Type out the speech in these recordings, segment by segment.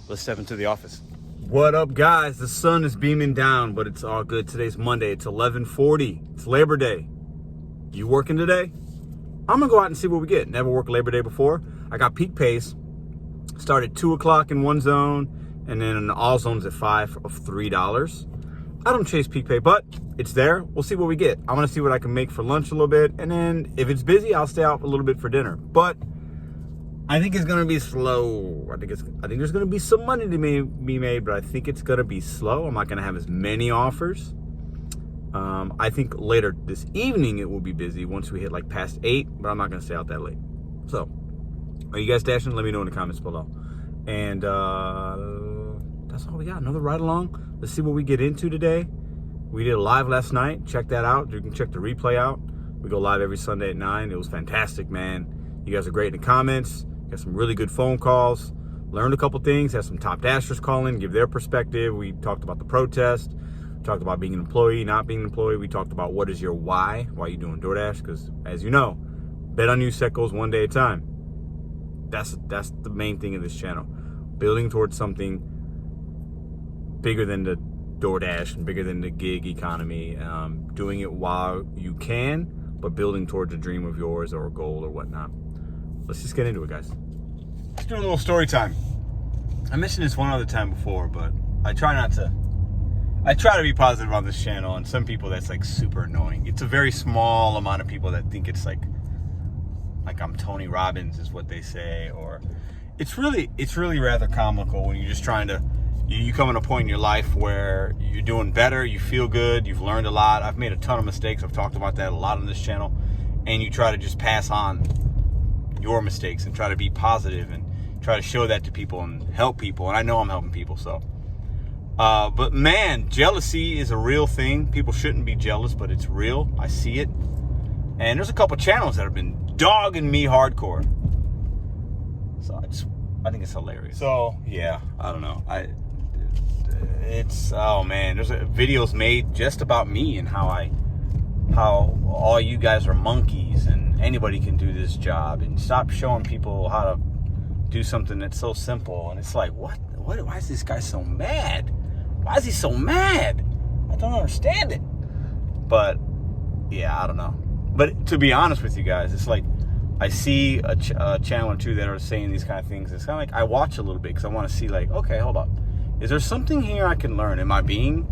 let's step into the office. What up, guys? The sun is beaming down, but it's all good. Today's Monday. It's 11:40. It's Labor Day. You working today? I'm gonna go out and see what we get. Never worked Labor Day before. I got peak pace. Start at 2 o'clock in one zone, and then in all zones at 5 of $3. I don't chase peak pay, but it's there. We'll see what we get. I'm gonna see what I can make for lunch a little bit, and then if it's busy, I'll stay out a little bit for dinner. But I think it's gonna be slow. I think there's gonna be some money to be made, but I think it's gonna be slow. I'm not gonna have as many offers. I think later this evening it will be busy once we hit like past 8, but I'm not gonna stay out that late. So, are you guys dashing? Let me know in the comments below. And that's all we got. Another ride along. Let's see what we get into today. We did a live last night. Check that out. You can check the replay out. We go live every Sunday at 9. It was fantastic, man. You guys are great in the comments. Got some really good phone calls. Learned a couple things. Had some top dashers call in, give their perspective. We talked about the protest. Talked about being an employee, not being an employee. We talked about what is your why are you doing Doordash? Because as you know, bet on you set goes one day at a time. That's the main thing of this channel. Building towards something bigger than the Doordash and bigger than the gig economy. Doing it while you can, but building towards a dream of yours or a goal or whatnot. Let's just get into it, guys. Let's do a little story time. I mentioned this one other time before, but I try to be positive on this channel, and some people that's like super annoying. It's a very small amount of people that think it's like I'm Tony Robbins is what they say, or it's really rather comical when you're just trying to, you come at a point in your life where you're doing better, you feel good, you've learned a lot. I've made a ton of mistakes. I've talked about that a lot on this channel, and you try to just pass on your mistakes and try to be positive and try to show that to people and help people. And I know I'm helping people, so. But man, jealousy is a real thing. People shouldn't be jealous, but it's real. I see it. And there's a couple channels that have been dogging me hardcore. So I think it's hilarious. So yeah, I don't know. Oh man, there's videos made just about me and how all you guys are monkeys and anybody can do this job, and stop showing people how to do something that's so simple. And it's like, what? Why is this guy so mad? Why is he so mad? I don't understand it. But yeah, I don't know. But to be honest with you guys, it's like I see a channel or two that are saying these kind of things. It's kind of like I watch a little bit because I want to see, like, okay, hold up. Is there something here I can learn? Am I doing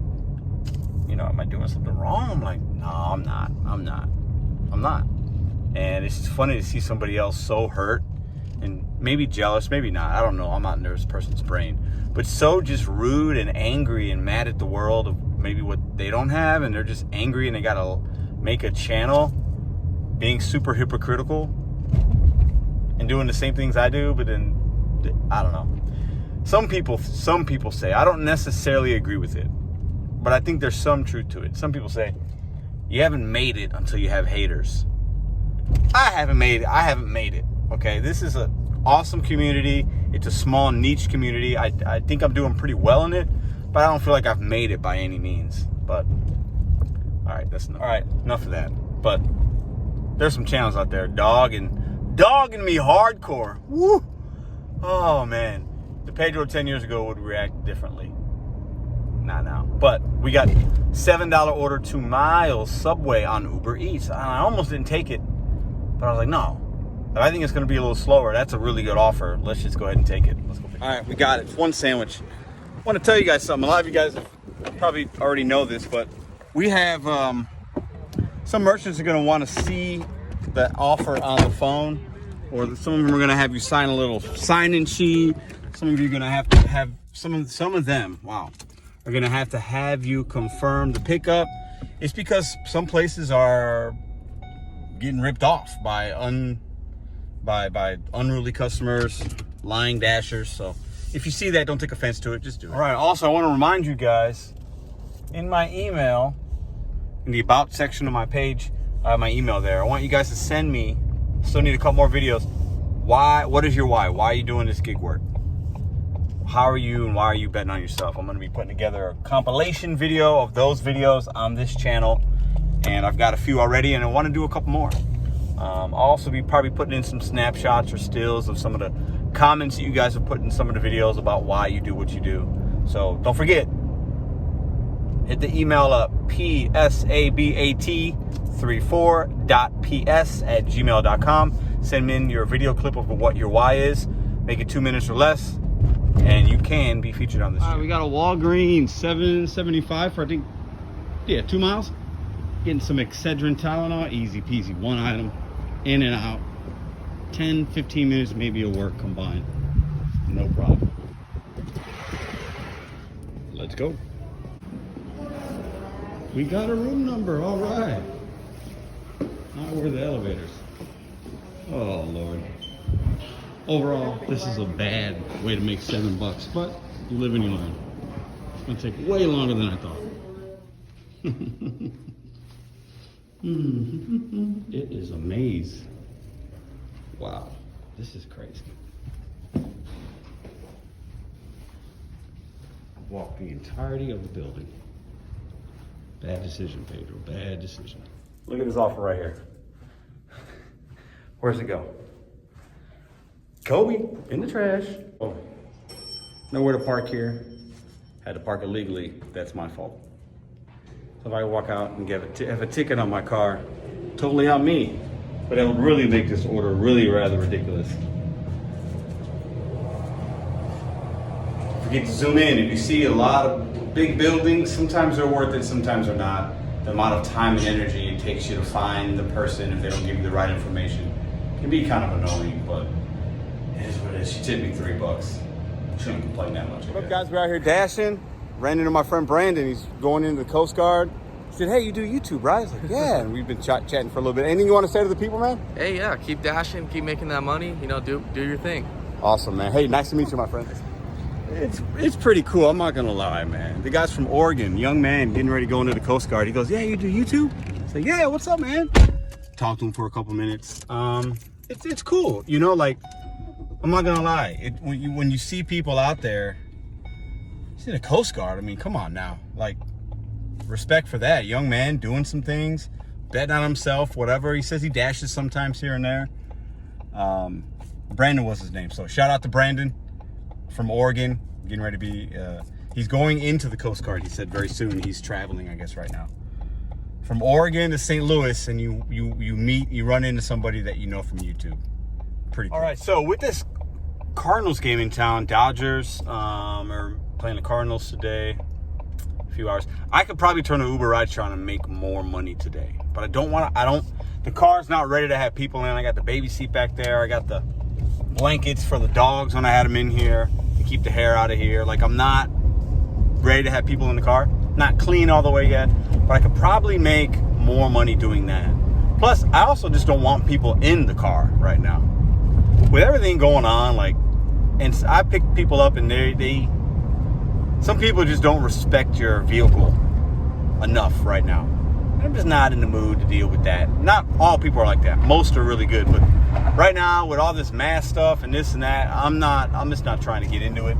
something wrong? I'm like, no, I'm not. And it's just funny to see somebody else so hurt and maybe jealous, maybe not. I don't know. I'm not in this person's brain. But so just rude and angry and mad at the world of maybe what they don't have, and they're just angry and they got to make a channel being super hypocritical and doing the same things I do, but then, I don't know. Some people say, I don't necessarily agree with it, but I think there's some truth to it. Some people say, you haven't made it until you have haters. I haven't made it. Okay, this is an awesome community. It's a small niche community. I think I'm doing pretty well in it, but I don't feel like I've made it by any means. But all right, enough of that. But there's some channels out there dogging me hardcore. Woo! Oh man, the Pedro 10 years ago would react differently. Not now. But we got $7 order 2 miles Subway on Uber Eats. I almost didn't take it, but I was like, no. I think it's going to be a little slower. That's a really good offer. Let's just go ahead and take it. Let's go. All right, we got it. It's one sandwich. I want to tell you guys something. A lot of you guys probably already know this, but we have some merchants are going to want to see the offer on the phone, or some of them are going to have you sign a little sign-in sheet. Some of you are going to have some of them. Wow, are going to have you confirm the pickup. It's because some places are getting ripped off by unruly customers, lying dashers. So if you see that, don't take offense to it, just do it. All right, also I want to remind you guys, in my email, in the about section of my page, my email there, I want you guys to send me, still need a couple more videos, what is your why? Why are you doing this gig work? How are you and why are you betting on yourself? I'm going to be putting together a compilation video of those videos on this channel, and I've got a few already, and I want to do a couple more. I'll also be probably putting in some snapshots or stills of some of the comments that you guys have put in some of the videos about why you do what you do. So don't forget, hit the email up, psabat34.ps@gmail.com. Send me in your video clip of what your why is. Make it 2 minutes or less, and you can be featured on this. All right, we got a Walgreens, $7.75 for, I think, 2 miles. Getting some Excedrin Tylenol, easy peasy, one item, in and out. 10, 15 minutes maybe of work combined. No problem. Let's go. We got a room number, all right. Now where are the elevators? Oh, Lord. Overall, this is a bad way to make $7, but you live and you learn. It's gonna take way longer than I thought. It is a maze. Wow, this is crazy. Walk the entirety of the building. Bad decision, Pedro, bad decision. Look at this offer right here. Where's it go? Kobe, in the trash. Oh, nowhere to park here. Had to park illegally, that's my fault. So if I walk out and have a ticket on my car, totally on me. But it would really make this order really rather ridiculous. Forget to zoom in. If you see a lot of big buildings, sometimes they're worth it, sometimes they're not. The amount of time and energy it takes you to find the person if they don't give you the right information can be kind of annoying, but it is what it is. She tipped me $3. Shouldn't complain that much. What up, guys? We're out here dashing. Ran into my friend Brandon. He's going into the Coast Guard. He said, hey, you do YouTube, right? I was like, yeah. And we've been chatting for a little bit. Anything you want to say to the people, man? Hey, yeah, keep dashing, keep making that money. You know, do your thing. Awesome, man. Hey, nice to meet you, my friend. It's pretty cool. I'm not gonna lie, man. The guy's from Oregon, young man, getting ready to go into the Coast Guard. He goes, yeah, you do YouTube? I say, yeah, what's up, man? Talked to him for a couple minutes. It's cool, you know. Like, I'm not gonna lie. When you see people out there, he's in the Coast Guard. I mean, come on now. Like, respect for that. Young man doing some things, betting on himself, whatever. He says he dashes sometimes here and there. Brandon was his name. So shout out to Brandon from Oregon, getting ready to be, he's going into the Coast Guard. He said very soon. He's traveling, I guess, right now. From Oregon to St. Louis, and you run into somebody that you know from YouTube. Pretty cool. All right, so with this Cardinals game in town, Dodgers are playing the Cardinals today. A few hours. I could probably turn an Uber ride trying to make more money today, but the car's not ready to have people in. I got the baby seat back there. I got the blankets for the dogs when I had them in here to keep the hair out of here. Like, I'm not ready to have people in the car. Not clean all the way yet, but I could probably make more money doing that. Plus, I also just don't want people in the car right now. With everything going on, like, and I pick people up and some people just don't respect your vehicle enough right now. I'm just not in the mood to deal with that. Not all people are like that. Most are really good, but right now with all this mask stuff and this and that, I'm just not trying to get into it.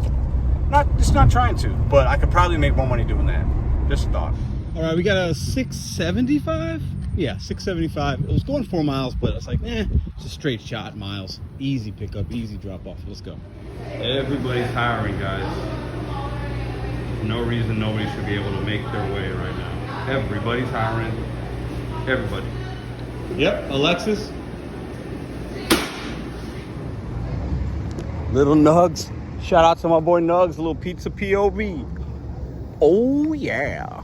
Not trying to, but I could probably make more money doing that. Just a thought. All right, we got a 675. Yeah, 675. It was going 4 miles, but it's like, it's a straight shot miles. Easy pickup, easy drop off. Let's go. Everybody's hiring, guys. For no reason nobody should be able to make their way right now. Everybody's hiring. Everybody. Yep, Alexis. Little Nugs. Shout out to my boy Nugs, a little pizza POV. Oh yeah.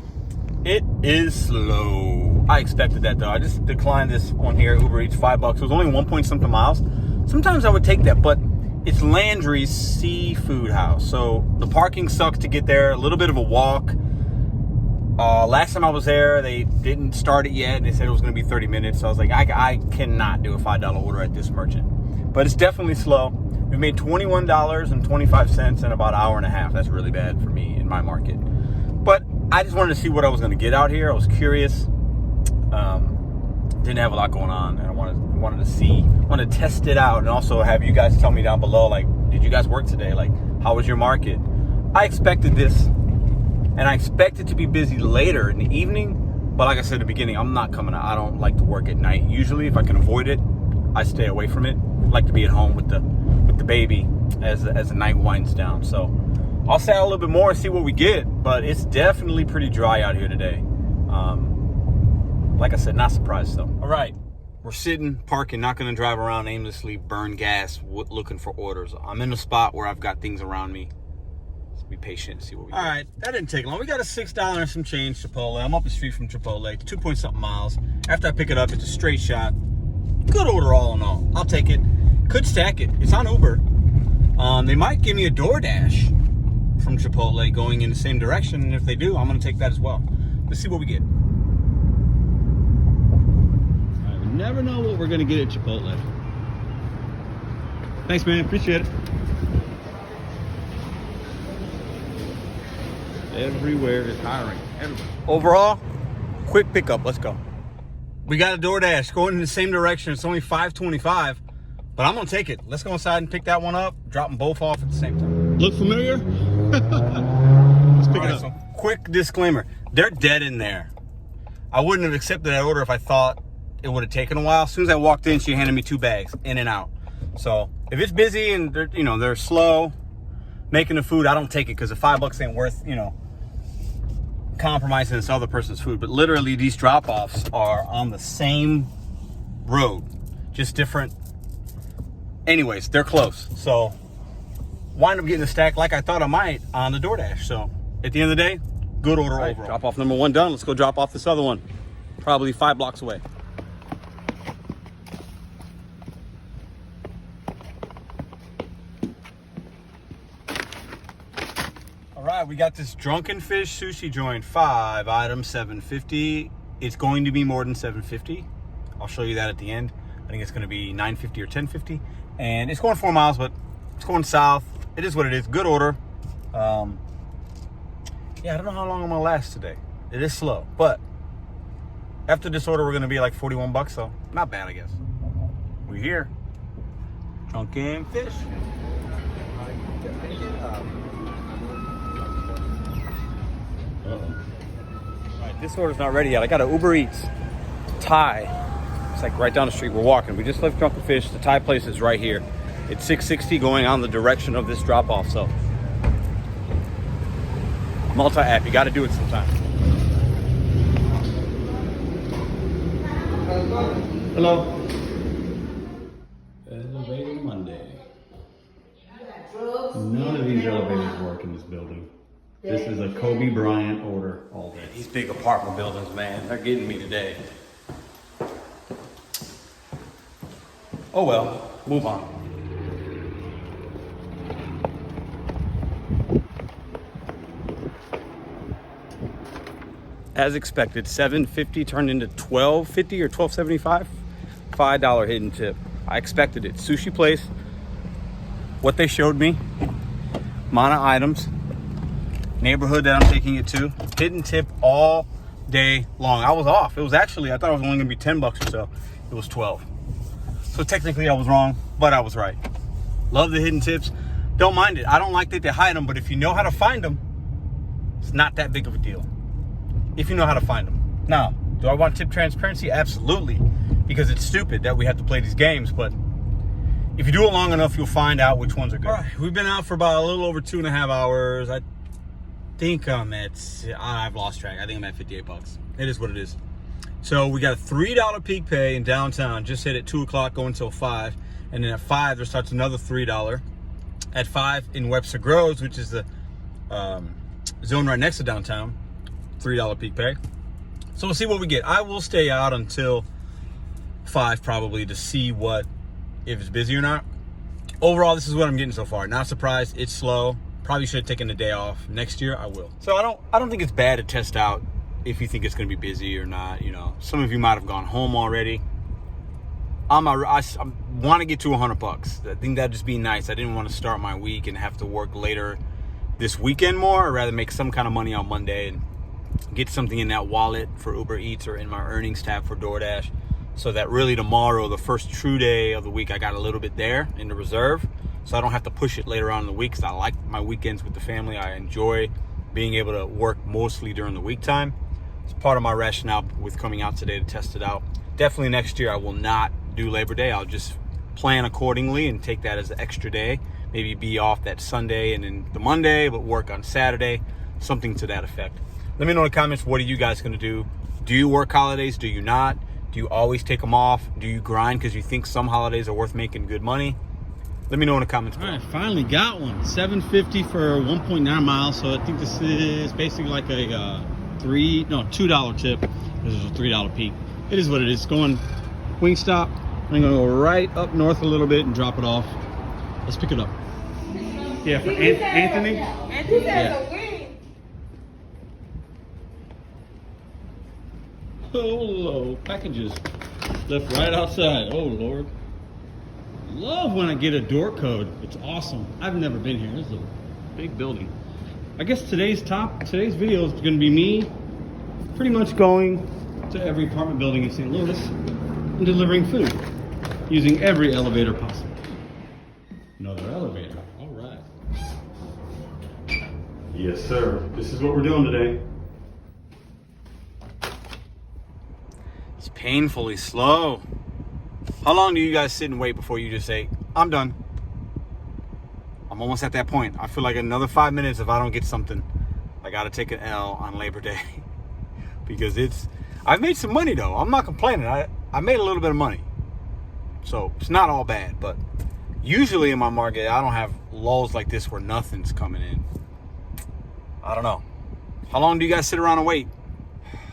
It is slow. I expected that though. I just declined this one here, Uber Eats, $5. It was only 1 point something miles. Sometimes I would take that, but it's Landry's Seafood House. So the parking sucks to get there, a little bit of a walk. Last time I was there, they didn't start it yet, and they said it was going to be 30 minutes. So I was like, I cannot do a $5 order at this merchant. But it's definitely slow. We made $21.25 in about an hour and a half. That's really bad for me in my market. But I just wanted to see what I was going to get out here. I was curious. Didn't have a lot going on, and I wanted to test it out, and also have you guys tell me down below, like, did you guys work today? Like, how was your market? I expected this. And I expect it to be busy later in the evening. But like I said at the beginning, I'm not coming out. I don't like to work at night. Usually, if I can avoid it, I stay away from it. I like to be at home with the baby as the night winds down. So I'll stay out a little bit more and see what we get, but it's definitely pretty dry out here today. Like I said, not surprised though. All right, we're sitting, parking, not gonna drive around aimlessly, burn gas, looking for orders. I'm in a spot where I've got things around me. Let's be patient and see what we get. All right, that didn't take long. We got a $6 and some change Chipotle. I'm up the street from Chipotle, 2-point-something miles. After I pick it up, it's a straight shot. Good order all in all. I'll take it. Could stack it. It's on Uber. They might give me a Doordash from Chipotle going in the same direction, and if they do, I'm gonna take that as well. Let's see what we get. Never know what we're gonna get at Chipotle. Thanks, man. Appreciate it. Everywhere is hiring. Everywhere. Overall, quick pickup. Let's go. We got a Doordash going in the same direction. It's only $5.25, but I'm gonna take it. Let's go inside and pick that one up. Drop them both off at the same time. Look familiar? Let's pick it up. So quick disclaimer: they're dead in there. I wouldn't have accepted that order if I thought it would have taken a while. As soon as I walked in, she handed me 2 bags, in and out. So if it's busy and they're slow making the food, I don't take it because the $5 ain't worth, compromising this other person's food. But literally these drop-offs are on the same road, just different. Anyways, they're close. So wind up getting a stack like I thought I might on the Doordash. So at the end of the day, good order overall. Drop off number 1 done. Let's go drop off this other one. Probably 5 blocks away. All right, we got this Drunken Fish sushi joint, 5 items, $7.50. It's going to be more than $7.50. I'll show you that at the end. I think it's going to be $9.50 or $10.50. And it's going 4 miles, but it's going south. It is what it is. Good order. Yeah, I don't know how long I'm going to last today. It is slow, but after this order, we're going to be like 41 bucks, so not bad, I guess. We're here. Drunken Fish. All right, this order's not ready yet. I got an Uber Eats Thai. It's like right down the street. We're walking. We just left Drunken Fish. The Thai place is right here. It's 660 going on the direction of this drop-off. So multi-app. You got to do it sometime. Hello. Elevator Monday. None of these elevators work in this building. This is a Kobe Bryant order all day. These big apartment buildings, man, they're getting me today. Oh well, move on. As expected, $7.50 turned into $12.50 or $12.75. $5 hidden tip. I expected it. Sushi place. What they showed me. Amount of items. Neighborhood that I'm taking it to. Hidden tip all day long. I was off. It was actually, I thought it was only gonna be 10 bucks or so. It was 12. So technically I was wrong, but I was right. Love the hidden tips. Don't mind it. I don't like that they hide them, but if you know how to find them, it's not that big of a deal. If you know how to find them. Now, do I want tip transparency? Absolutely. Because it's stupid that we have to play these games, but if you do it long enough, you'll find out which ones are good. All right, we've been out for about a little over 2.5 hours. I think I'm at, I've lost track. I think I'm at 58 bucks. It is what it is. So we got a $3 peak pay in downtown. Just hit at 2 o'clock, going until 5. And then at 5, there starts another $3. At 5 in Webster Groves, which is the zone right next to downtown, $3 peak pay. So we'll see what we get. I will stay out until 5 probably to see if it's busy or not. Overall, this is what I'm getting so far. Not surprised. It's slow. Probably should have taken the day off. Next year, I will. So I don't think it's bad to test out if you think it's going to be busy or not. Some of you might have gone home already. I want to get to 100 bucks. I think that'd just be nice. I didn't want to start my week and have to work later this weekend more. I'd rather make some kind of money on Monday and get something in that wallet for Uber Eats or in my earnings tab for Doordash, so that really tomorrow, the first true day of the week, I got a little bit there in the reserve, so I don't have to push it later on in the week, because I like my weekends with the family. I enjoy being able to work mostly during the week time. It's part of my rationale with coming out today to test it out. Definitely next year I will not do Labor Day. I'll just plan accordingly and take that as an extra day, maybe be off that Sunday and then the Monday, but work on Saturday, something to that effect. Let me know in the comments, what are you guys going to do? Do you work holidays? Do you not? Do you always take them off? Do you grind because you think some holidays are worth making good money? Let me know in the comments below. All right, finally got one. $7.50 for 1.9 miles. So I think this is basically like a $2 tip. This is a $3 peak. It is what it is. Going Wingstop. I'm gonna go right up north a little bit and drop it off. Let's pick it up. Yeah, for Anthony. Yeah. Hello, packages left right outside. Oh Lord. Love when I get a door code. It's awesome. I've never been here. This is a big building. I guess today's video is going to be me pretty much going to every apartment building in St. Louis and delivering food using every elevator possible. Another elevator. All right. Yes, sir. This is what we're doing today. It's painfully slow. How long do you guys sit and wait before you just say, I'm done? I'm almost at that point. I feel like another 5 minutes, if I don't get something, I got to take an L on Labor Day. Because I've made some money though. I'm not complaining. I made a little bit of money. So it's not all bad. But usually in my market, I don't have lulls like this where nothing's coming in. I don't know. How long do you guys sit around and wait?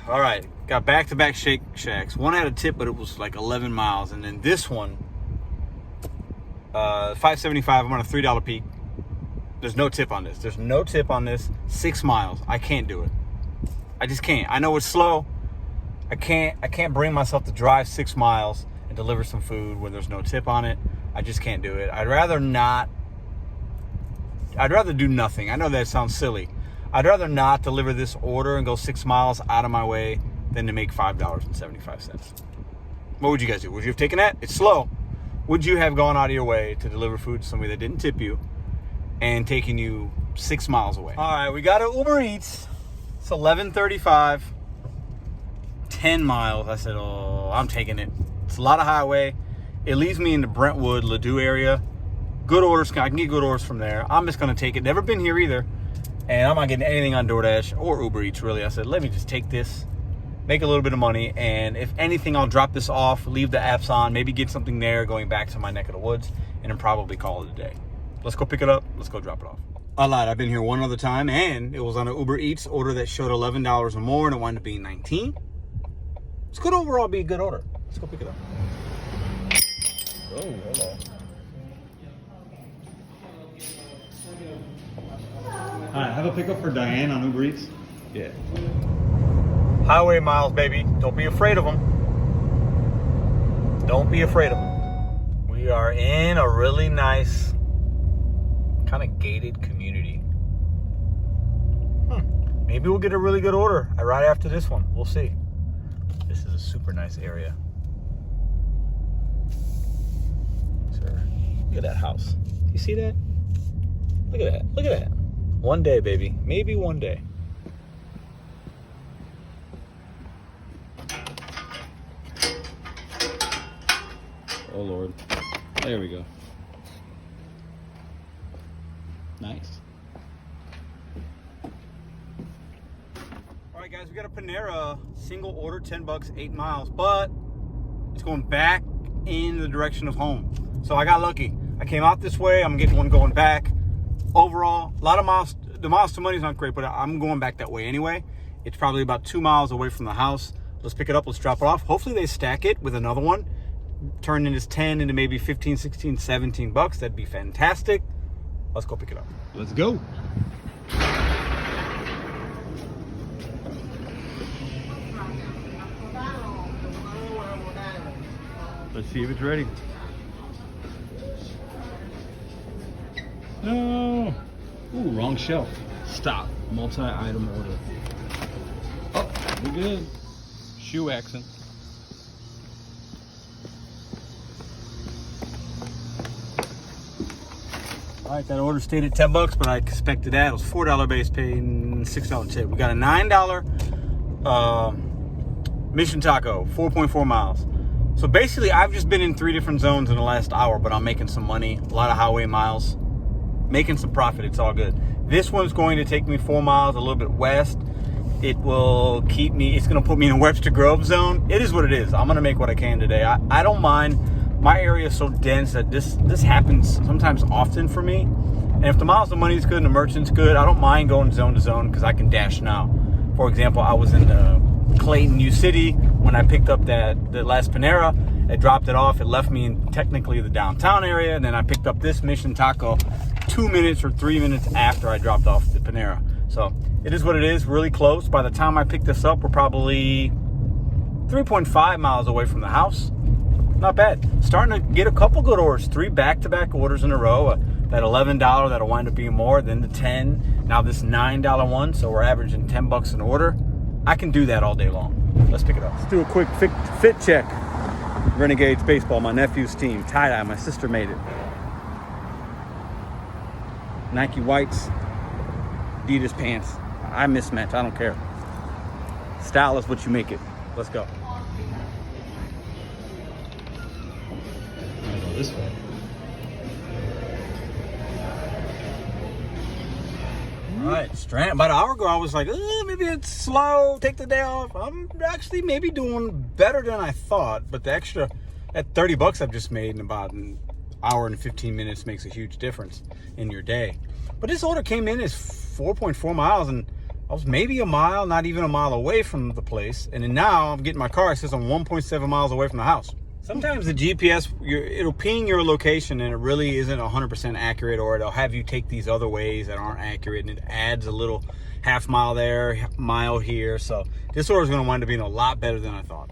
All right. Got back-to-back Shake Shacks. One had a tip, but it was like 11 miles. And then this one, $5.75. I'm on a $3 peak. There's no tip on this. There's no tip on this. 6 miles. I can't do it. I just can't. I know it's slow. I can't bring myself to drive 6 miles and deliver some food when there's no tip on it. I just can't do it. I'd rather not. I'd rather do nothing. I know that sounds silly. I'd rather not deliver this order and go 6 miles out of my way than to make $5.75. What would you guys do? Would you have taken that? It's slow. Would you have gone out of your way to deliver food to somebody that didn't tip you and taking you 6 miles away? All right, we got to Uber Eats. It's 11:35. 10 miles. I said, oh, I'm taking it. It's a lot of highway. It leads me into Brentwood, Ladue area. Good orders. I can get good orders from there. I'm just going to take it. Never been here either. And I'm not getting anything on Doordash or Uber Eats, really. I said, let me just take this, make a little bit of money, and if anything, I'll drop this off, leave the apps on, maybe get something there going back to my neck of the woods, and then probably call it a day. Let's go pick it up. Let's go drop it off. I lied. I've been here one other time, and it was on an Uber Eats order that showed $11 or more, and it wound up being $19. It's good overall. Be a good order. Let's go pick it up. Oh, hello. All right, have a pickup for Diane on Uber Eats. Yeah. Highway miles, baby. Don't be afraid of them. Don't be afraid of them. We are in a really nice, kind of gated community. Maybe we'll get a really good order right after this one. We'll see. This is a super nice area. Sir, look at that house. You see that? Look at that. Look at that. One day, baby. Maybe one day. Oh Lord. There we go. Nice. All right, guys, we got a Panera single order, $10, 8 miles, but it's going back in the direction of home. So I got lucky. I came out this way. I'm getting one going back. Overall, a lot of miles. The miles to money is not great, but I'm going back that way anyway. It's probably about 2 miles away from the house. Let's pick it up. Let's drop it off. Hopefully they stack it with another one. Turn this 10 into maybe 15, 16, 17 bucks. That'd be fantastic. Let's go pick it up. Let's go. Let's see if it's ready. No. Ooh, wrong shelf. Stop. Multi-item order. Oh, we're good. Shoe accent. All right, that order stayed at $10, but I expected that. It was $4 base pay and $6 tip. We got a $9 Mission Taco, 4.4 miles. So basically, I've just been in 3 different zones in the last hour, but I'm making some money. A lot of highway miles. making some profit. It's all good. This one's going to take me 4 miles a little bit west. It will keep me, it's going to put me in a Webster Grove zone. It is what it is. I'm going to make what I can today. I don't mind. My area is so dense that this happens sometimes often for me. And if the miles of money is good and the merchant's good, I don't mind going zone to zone because I can dash now. For example, I was in Clayton, New City when I picked up the last Panera. It dropped it off. It left me in technically the downtown area. And then I picked up this Mission Taco 2 minutes or 3 minutes after I dropped off the Panera. So it is what it is, really close. By the time I pick this up, we're probably 3.5 miles away from the house. Not bad. Starting to get a couple good orders. 3 back-to-back orders in a row. That $11 that'll wind up being more, then the $10. Now this $9 one, so we're averaging $10 an order. I can do that all day long. Let's pick it up. Let's do a quick fit check. Renegades Baseball, my nephew's team. Tie-dye, my sister made it. Nike whites, Adidas pants. I mismatch, I don't care. Style is what you make it. Let's go. I'm gonna go this way. All right, Strand. About an hour ago, I was like, maybe it's slow, take the day off. I'm actually maybe doing better than I thought, but the extra, that $30 I've just made in about an hour and 15 minutes makes a huge difference in your day. But this order came in as 4.4 miles, and I was maybe a mile, not even a mile away from the place. And then now I'm getting my car, it says I'm 1.7 miles away from the house. Sometimes the GPS, it'll ping your location and it really isn't 100% accurate, or it'll have you take these other ways that aren't accurate, and it adds a little half mile there, mile here. So this order is going to wind up being a lot better than I thought.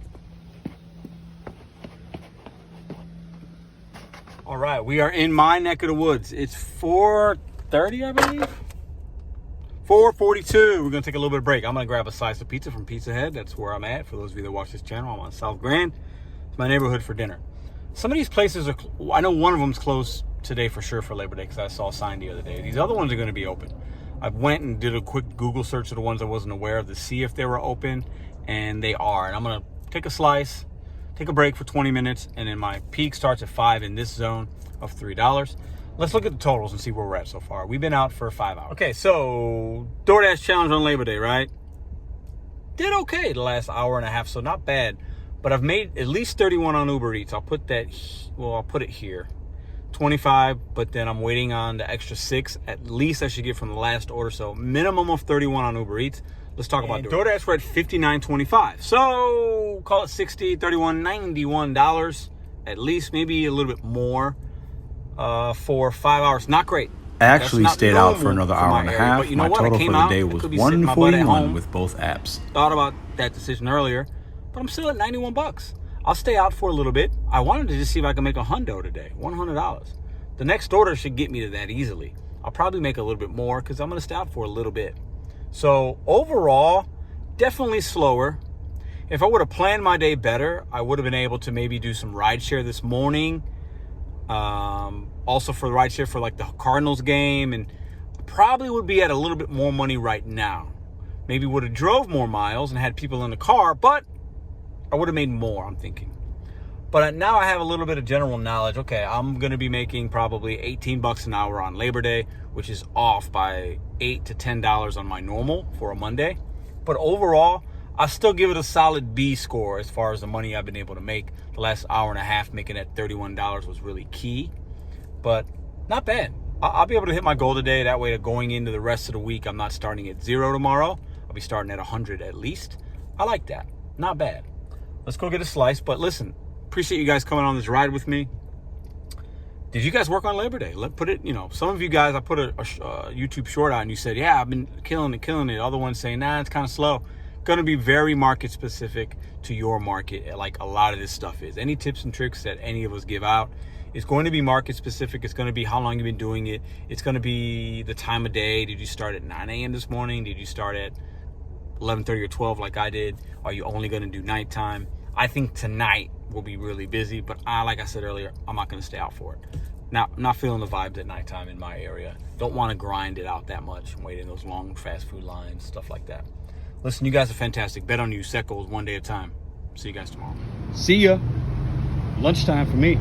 All right, we are in my neck of the woods. It's 4:30, I believe. 4:42. We're going to take a little bit of break. I'm going to grab a slice of pizza from Pizza Hut. That's where I'm at. For those of you that watch this channel, I'm on South Grand. It's my neighborhood for dinner. Some of these places are, I know one of them's closed today for sure for Labor Day because I saw a sign the other day. These other ones are going to be open. I went and did a quick Google search of the ones I wasn't aware of to see if they were open, and they are. And I'm going to take a slice, take a break for 20 minutes, and then my peak starts at 5 in this zone of $3. Let's look at the totals and see where we're at so far. We've been out for 5 hours. Okay, so Doordash challenge on Labor Day, right? Did okay the last hour and a half, so not bad. But I've made at least 31 on Uber Eats. I'll put that, well, I'll put it here. 25, but then I'm waiting on the extra 6. At least I should get from the last order. So minimum of 31 on Uber Eats. Let's talk about Doordash. We're at $59.25. So call it 60, 31, $91. At least, maybe a little bit more for 5 hours. Not great. I actually stayed out for another hour and a area, half. but you know My what? total I came for the out, day I was could be sitting my butt at $141 home. with both apps. Thought about that decision earlier, but I'm still at $91. I'll stay out for a little bit. I wanted to just see if I can make $100 today, $100. The next order should get me to that easily. I'll probably make a little bit more because I'm going to stay out for a little bit. So overall, definitely slower. If I would have planned my day better, I would have been able to maybe do some rideshare this morning. Also for the rideshare for like the Cardinals game, and probably would be at a little bit more money right now. Maybe would have drove more miles and had people in the car, but I would have made more, I'm thinking. But now I have a little bit of general knowledge. Okay, I'm going to be making probably $18 an hour on Labor Day, which is off by $8 to $10 on my normal for a Monday. But overall, I still give it a solid B score as far as the money I've been able to make. The last hour and a half making that $31 was really key, but not bad. I'll be able to hit my goal today. That way, going into the rest of the week, I'm not starting at 0 tomorrow. I'll be starting at 100 at least. I like that. Not bad. Let's go get a slice. But listen, appreciate you guys coming on this ride with me. Did you guys work on Labor Day? Put it, some of you guys, I put a YouTube short out and you said, yeah, I've been killing it. Other ones saying, nah, it's kind of slow. Going to be very market specific to your market, like a lot of this stuff is. Any tips and tricks that any of us give out is going to be market specific. It's going to be how long you've been doing it. It's going to be the time of day. Did you start at 9 a.m. this morning? Did you start at 11:30 or 12 like I did? Are you only going to do nighttime? I think tonight will be really busy, but like I said earlier, I'm not going to stay out for it. Now, I'm not feeling the vibes at nighttime in my area. Don't want to grind it out that much and wait in those long fast food lines, stuff like that. Listen, you guys are fantastic. Bet on you, set goals one day at a time. See you guys tomorrow. See ya. Lunchtime for me.